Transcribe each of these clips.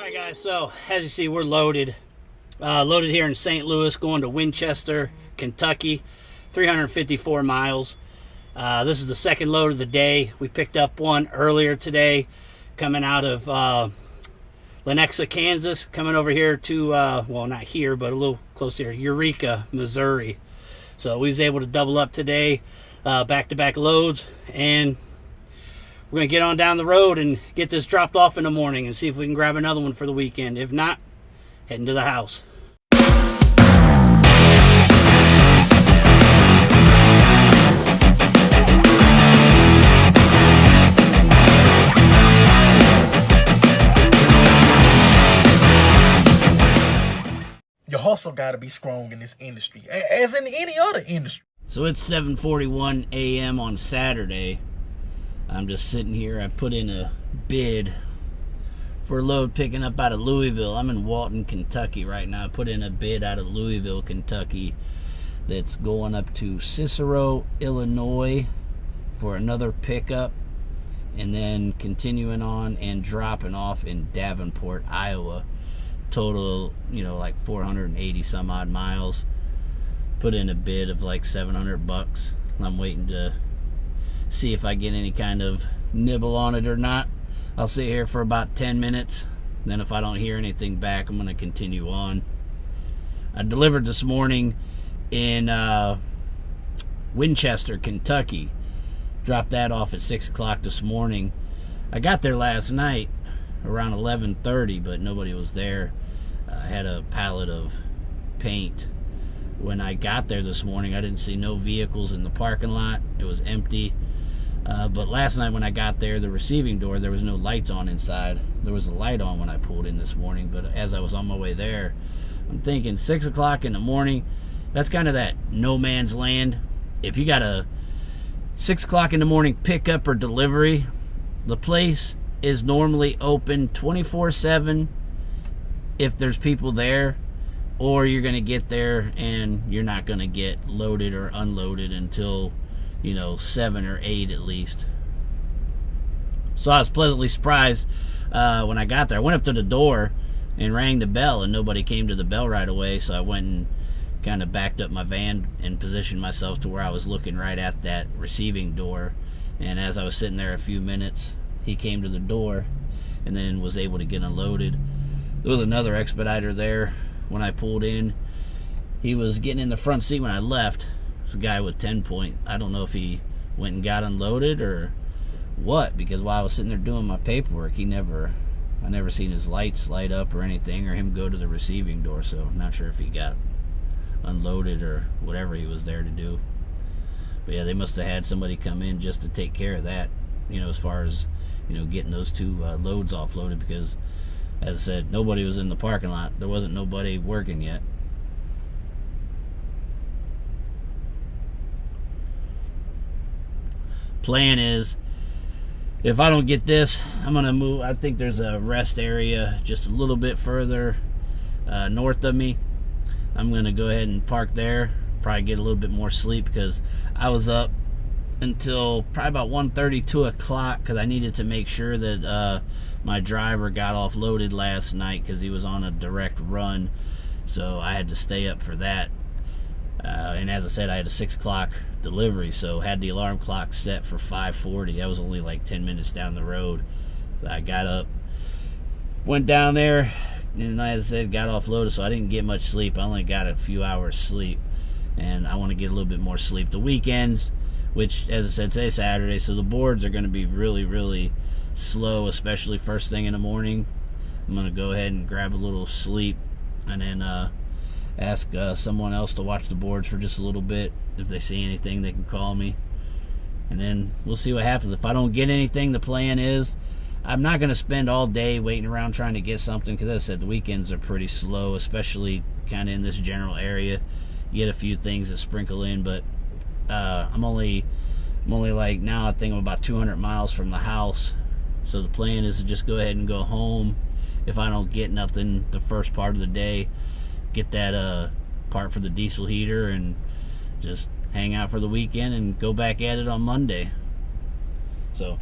Alright guys, so as you see, we're loaded. Loaded here in St. Louis, going to Winchester, Kentucky, 354 miles. This is the second load of the day. We picked up one earlier today, coming out of Lenexa, Kansas, coming over here to, well, not here, but a little close here, Eureka, Missouri. So we was able to double up today, back-to-back loads, and we're going to get on down the road and get this dropped off in the morning and see if we can grab another one for the weekend. If not, heading to the house. Your hustle got to be strong in this industry, as in any other industry. So it's 7:41 a.m. on Saturday. I'm just sitting here. I put in a bid for a load picking up out of Louisville. I'm in Walton, Kentucky right now. I put in a bid out of Louisville, Kentucky that's going up to Cicero, Illinois for another pickup, and then continuing on and dropping off in Davenport, Iowa. Total, like 480 some odd miles. Put in a bid of like $700. I'm waiting to see if I get any kind of nibble on it or not. I'll sit here for about 10 minutes. Then if I don't hear anything back, I'm going to continue on. I delivered this morning in Winchester, Kentucky. Dropped that off at 6 o'clock this morning. I got there last night around 11:30, but nobody was there. I had a pallet of paint. When I got there this morning, I didn't see no vehicles in the parking lot. It was empty. But last night when I got there, the receiving door, there was no lights on inside. There was a light on when I pulled in this morning, but as I was on my way there, I'm thinking 6 o'clock in the morning, that's kind of that no man's land. If you got a 6 o'clock in the morning pickup or delivery, the place is normally open 24/7 if there's people there, or you're going to get there and you're not going to get loaded or unloaded until 7 or 8 at least. So I was pleasantly surprised when I got there. I went up to the door and rang the bell, and nobody came to the bell right away, so I went and kind of backed up my van and positioned myself to where I was looking right at that receiving door. And as I was sitting there a few minutes, he came to the door and then was able to get unloaded. There was another expediter there when I pulled in. He was getting in the front seat when I left. It was a guy with 10 point. I don't know if he went and got unloaded or what, because while I was sitting there doing my paperwork, I never seen his lights light up or anything, or him go to the receiving door, so I'm not sure if he got unloaded or whatever he was there to do. But yeah, they must have had somebody come in just to take care of that, as far as getting those two loads offloaded, because as I said, nobody was in the parking lot. There wasn't nobody working yet. Plan is, if I don't get this, I'm gonna move. I think there's a rest area just a little bit further north of me. I'm gonna go ahead and park there, probably get a little bit more sleep, because I was up until probably about 1:30, 2 o'clock, because I needed to make sure that my driver got offloaded last night, because he was on a direct run, so I had to stay up for that. And as I said, I had a 6 o'clock delivery, so had the alarm clock set for 5:40. That was only like 10 minutes down the road. So I got up, went down there, and as I said, got offloaded, so I didn't get much sleep. I only got a few hours sleep, and I want to get a little bit more sleep. The weekends, which, as I said, today's Saturday, so the boards are going to be really, really slow, especially first thing in the morning. I'm going to go ahead and grab a little sleep, and then ask someone else to watch the boards for just a little bit. If they see anything, they can call me, and then we'll see what happens. If I don't get anything, the plan is I'm not going to spend all day waiting around trying to get something, because as I said, the weekends are pretty slow, especially kind of in this general area. You get a few things that sprinkle in, but I'm only like, now I think I'm about 200 miles from the house, so the plan is to just go ahead and go home. If I don't get nothing the first part of the day, get that part for the diesel heater and just hang out for the weekend and go back at it on Monday. So,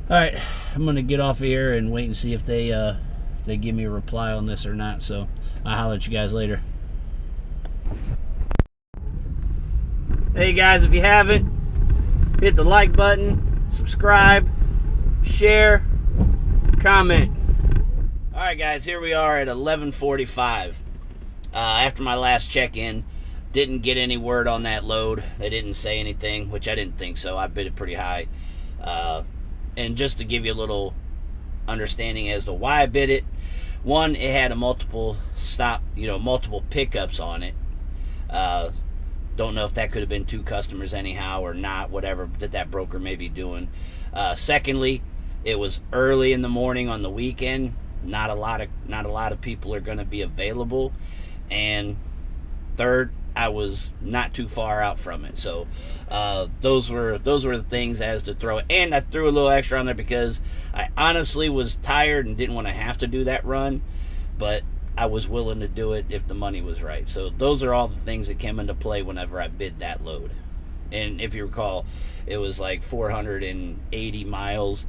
alright, I'm gonna get off here and wait and see if they they give me a reply on this or not. So I'll holler at you guys later. Hey guys, if you haven't, hit the like button, subscribe, share, comment. Alright guys, here we are at 11:45. After my last check-in, didn't get any word on that load. They didn't say anything, which I didn't think so. I bid it pretty high. And just to give you a little understanding as to why I bid it, one, it had a multiple pickups on it. Don't know if that could have been 2 customers anyhow or not, whatever that broker may be doing. Secondly, it was early in the morning on the weekend. Not a lot of people are going to be available. And third, I was not too far out from it. So those were the things as to throw it. And I threw a little extra on there because I honestly was tired and didn't want to have to do that run, but I was willing to do it if the money was right. So those are all the things that came into play whenever I bid that load. And if you recall, it was like 480 miles.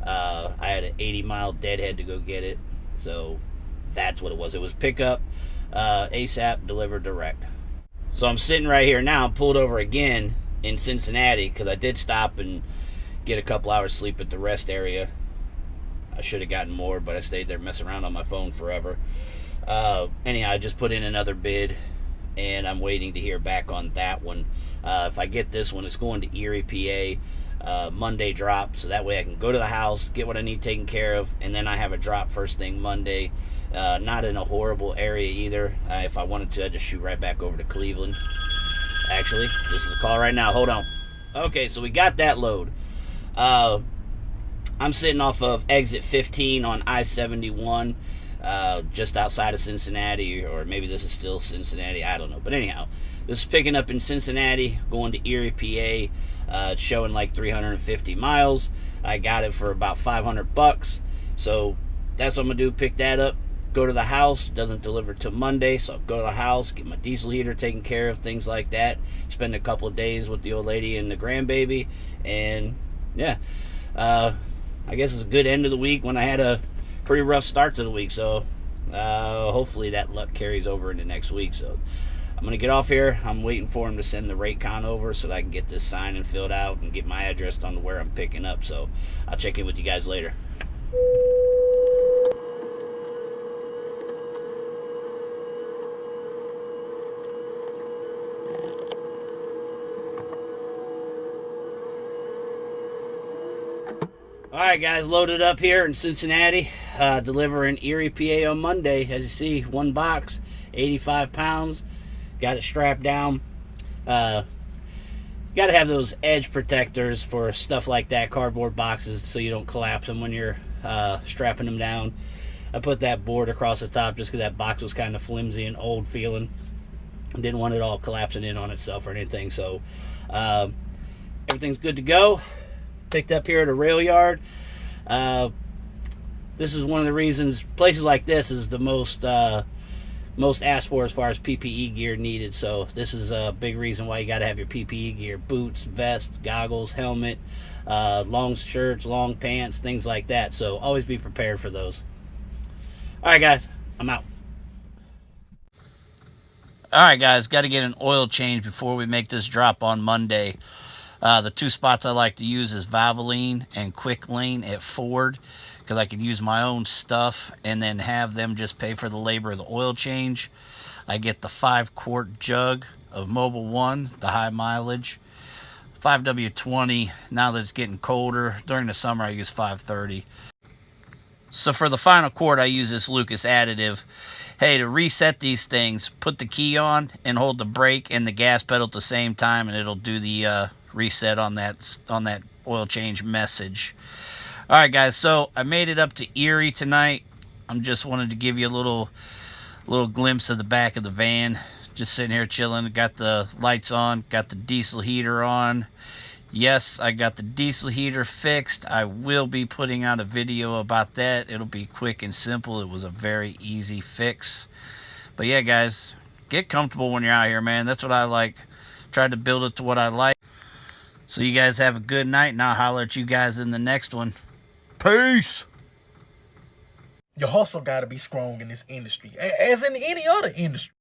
I had an 80-mile deadhead to go get it. So that's what it was. It was pickup, ASAP, delivered direct. So I'm sitting right here now. I'm pulled over again in Cincinnati because I did stop and get a couple hours sleep at the rest area. I should have gotten more, but I stayed there messing around on my phone forever. Anyhow, I just put in another bid, and I'm waiting to hear back on that one. If I get this one, it's going to Erie, PA, Monday drop, so that way I can go to the house, get what I need taken care of, and then I have a drop first thing Monday. Not in a horrible area either. If I wanted to, I'd just shoot right back over to Cleveland. Actually, this is a call right now. Hold on. Okay, so we got that load. I'm sitting off of exit 15 on I-71. Just outside of Cincinnati, or maybe this is still Cincinnati, I don't know. But anyhow, this is picking up in Cincinnati, going to Erie, PA. It's showing like 350 miles. I got it for about $500. So that's what I'm gonna do, pick that up, go to the house. Doesn't deliver till Monday, so I'll go to the house, get my diesel heater taken care of, things like that. Spend a couple of days with the old lady and the grandbaby, and yeah, I guess it's a good end of the week when I had a pretty rough start to the week. So hopefully that luck carries over into next week. So I'm gonna get off here. I'm waiting for him to send the rate con over so that I can get this signed and filled out and get my address on to where I'm picking up. So I'll check in with you guys later. Alright guys, loaded up here in Cincinnati, delivering Erie, PA on Monday. As you see, one box, 85 pounds, got it strapped down. Got to have those edge protectors for stuff like that, cardboard boxes, so you don't collapse them when you're strapping them down. I put that board across the top just because that box was kind of flimsy and old feeling. Didn't want it all collapsing in on itself or anything, so everything's good to go. Picked up here at a rail yard. This is one of the reasons places like this is the most asked for as far as PPE gear needed. So this is a big reason why you got to have your PPE gear: boots, vest, goggles, helmet, long shirts, long pants, things like that. So always be prepared for those. Alright guys, I'm out. Alright guys, got to get an oil change before we make this drop on Monday. The 2 spots I like to use is Valvoline and Quick Lane at Ford, because I can use my own stuff and then have them just pay for the labor of the oil change. I get the 5-quart jug of Mobil 1, the high mileage. 5W20, now that it's getting colder. During the summer I use 530. So for the final quart I use this Lucas additive. Hey, to reset these things, put the key on and hold the brake and the gas pedal at the same time, and it'll do the reset on that oil change message. All right guys, so I made it up to Erie tonight. I'm just wanted to give you a little glimpse of the back of the van. Just sitting here chilling. Got the lights on, got the diesel heater on. Yes, I got the diesel heater fixed. I will be putting out a video about that. It'll be quick and simple. It was a very easy fix. But yeah guys, get comfortable when you're out here, man. That's what I like. Tried to build it to what I like. So you guys have a good night, and I'll holler at you guys in the next one. Peace! Your hustle got to be strong in this industry, as in any other industry.